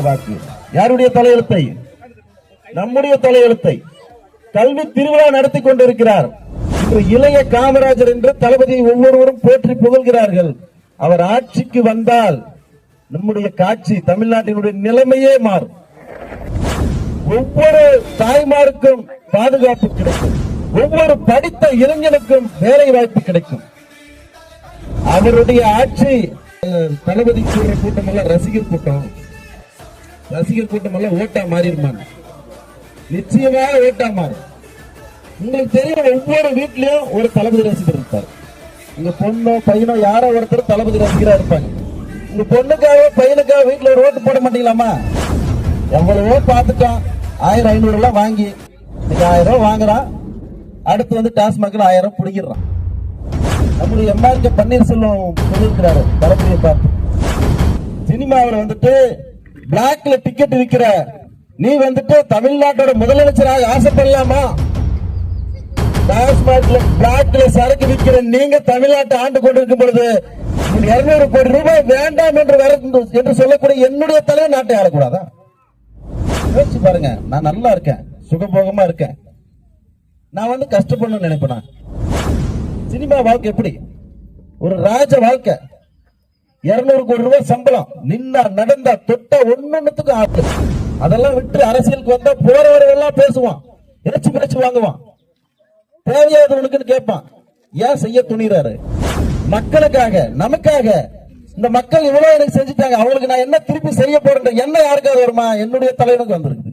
வாக்கு யாருடைய தலையெழுத்தை? நம்முடைய தலையெழுத்தை. கல்வி திருவிழா நடத்தி கொண்டிருக்கிறார். இன்று இளைய காமராஜர் என்று தளபதியை ஒவ்வொருவரும் போற்றி புகழ்கிறார்கள். அவர் ஆட்சிக்கு வந்தால் நம்முடைய காட்சி தமிழ்நாட்டினுடைய நிலைமையே மாறும். ஒவ்வொரு தாய்மாருக்கும் பாதுகாப்பு கிடைக்கும். ஒவ்வொரு படித்த இளைஞனுக்கும் வேலை வாய்ப்பு கிடைக்கும். அவருடைய ஆட்சி தளபதி கூட்டம் எல்லாம் ரசிகர் கூட்டம். ரசிகர் கூட்டம் எல்லாம் ஓட்டா மாறிடுமாங்க. நிச்சயமாக ஓட்டா மாறும். உங்களுக்கு தெரியும், ஒவ்வொரு வீட்லயும் ஒரு தளபதி ரசிகர் இருப்பார். உங்க பொண்ணோ பையனோ யாரோ ஒருத்தர் தளபதி ரசிகரா இருப்பாங்க. உங்க பொண்ணுக்காக பையனுக்காக வீட்டுல ஒரு ஓட்டு போட மாட்டீங்களாமா? எவ்வளவோ பார்த்துட்டோம். 1000-500 எல்லாம் வாங்கி 1000 ரூபாய் வாங்குறான். அடுத்து வந்து டாஸ்மாக்ல 1000 பிடிக்கிறான். நம்முடைய எம்ஆர்கே பன்னீர்செல்வம் சொல்லியிருக்கிறாரு தளபதியை பார்த்து, சினிமாவில் வந்துட்டு பிளாக்ல டிக்கெட் விற்கிற நீ வந்துட்டு தமிழ்நாட்டோட முதலமைச்சராக ஆசைப்படலாமா? டாஸ்மாக்ல பிளாக்ல சரக்கு விற்கிற நீங்க தமிழ்நாட்டை ஆண்டு கொண்டிருக்கும் பொழுது 200 கோடி ரூபாய் வேண்டாம் என்று சொல்லக்கூடிய என்னுடைய தலைவர் நாட்டை ஆளக்கூடாதா? யோசிச்சு பாருங்க. நான் நல்லா இருக்கேன், சுகபோகமா இருக்கேன். நான் வந்து கஷ்டப்படணும்னு நினைப்பேன். சினிமா வாழ்க்கை எப்படி? ஒரு ராஜ வாழ்க்கை. 200 கோடி ரூபாய் சம்பளம், நின்னா நடந்தா தொட்ட ஒண்ணுத்துக்கும் ஆப்பு. அதெல்லாம் விட்டு அரசியலுக்கு வந்தா போறவரெல்லாம் பேசுவான், இறைச்சி வாங்குவான், தேவையானவனுக்குன்னு கேட்பான். ஏன் செய்ய துணிறாரு? மக்களுக்காக, நமக்காக. இந்த மக்கள் இவ்வளவு எனக்கு செஞ்சுட்டாங்க, அவங்களுக்கு நான் என்ன திருப்பி செய்ய போறேன் என்ன யாருக்காவது வருமா? என்னுடைய தலைவனுக்கு வந்திருக்கு.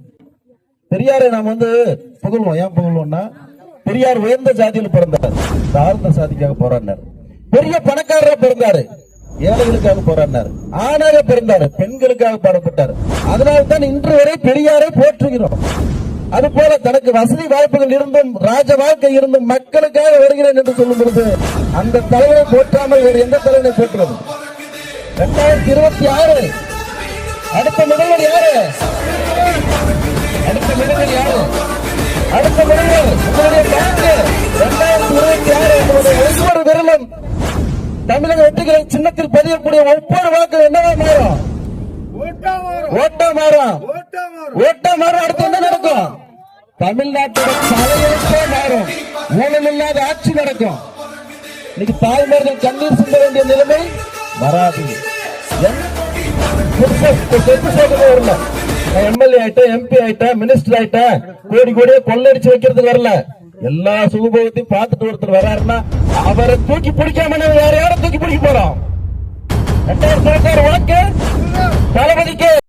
பெரியாரை நாம் வந்து புகழ்வோம். ஏன் புகழ்வோம்னா, பெரியார் உயர்ந்த ஜாதியில் பிறந்தார், தாழ்ந்த சாதிக்காக போராடினார். பெரிய பணக்காரரா பிறந்தாரு, ஏழைகளுக்காக போராடினார். ஆணாக பிறந்தாரு, பெண்களுக்காக பாடப்பட்டார். அதனால்தான் இன்று வரை பெரியாரை போற்றுகிறோம். அது போல தனக்கு வசதி வாய்ப்புகள் இருந்தும் ராஜ வாழ்க்கை இருந்தும் மக்களுக்காக வருகிறேன் என்று சொல்லும் பொழுது அந்த தலைவரை போற்றாமல் வேறு எந்த தலைவரை போற்றுவது? 2026 அடுத்த முதல்வர் யாரு? அடுத்த முதல்வர் யாரு? அடுத்த முதல்வர் உங்களுடைய வாக்கு 2026 ஒவ்வொரு விரலும் தமிழக வெற்றிகளை சின்னத்தில் பதியக்கூடிய ஒவ்வொரு வாக்கு என்னவா மாறும்? ஓட்டா மாறும். ஓட்டா மாறும். அடுத்து என்ன நடக்கும்? தமிழ்நாட்டோட தலையெழுத்தே மாறும். ஊழல் இல்லாத ஆட்சி நடக்கும். இன்னைக்கு தாய்மார்கள் கண்ணீர் சிந்த வேண்டிய நிலைமை வராது. வரல. எம்எல்ஏ ஆயிட்டேன், எம்பி ஆயிட்டேன், மினிஸ்டர் ஆயிட்டேன், கோடி கோடியா கொள்ளடிச்சு வைக்கிறதுக்கு வரல. எல்லா சுகபோகத்தையும் பார்த்துட்டு ஒருத்தர் வராருன்னா அவரை தூக்கி பிடிக்காம யாரையாரும் தூக்கி பிடிக்க போறோம். 2000 வாக்கு தளபதிக்கு.